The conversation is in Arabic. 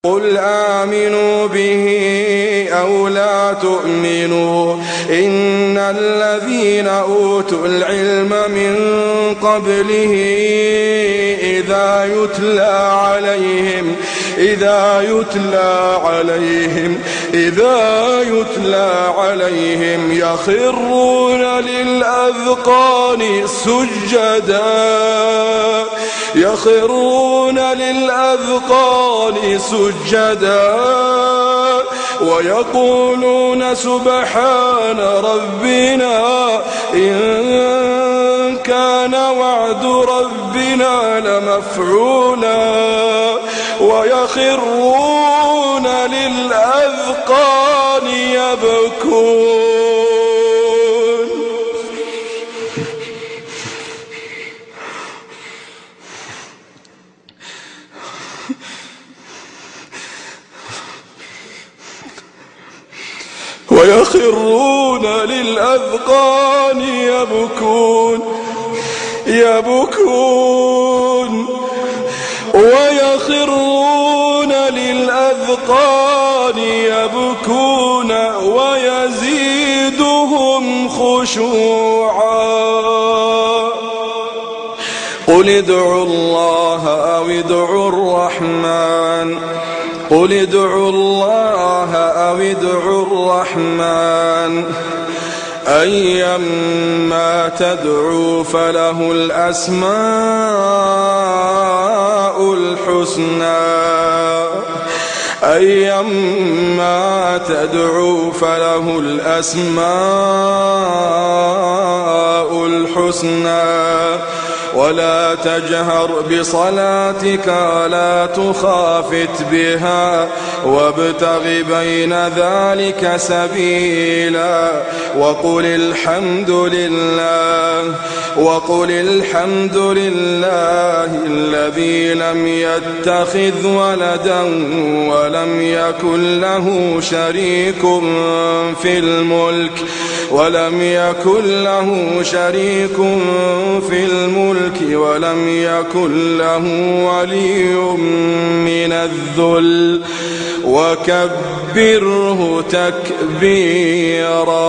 قل آمنوا به أو لا تؤمنوا إن الذين أوتوا العلم من قبله إذا يتلى عليهم يخرون للأذقان سجدا ويقولون سبحان ربنا إن كان وعد ربنا لمفعولا ويخرون للأذقان يبكون. ويخرون للأذقان يبكون ويخرون للأذقان يبكون ويزيدهم خشوعا. قل ادعوا الله أو ادعوا الرحمن أيما تدعوا فله الأسماء الحسنى ولا تجهر بصلاتك ولا تخافت بها وابتغ بين ذلك سبيلا وقل الحمد لله الذي لم يتخذ ولدا ولم يكن له شريك في الملك ولم يكن له ولي من الذل وكبره تكبيرا.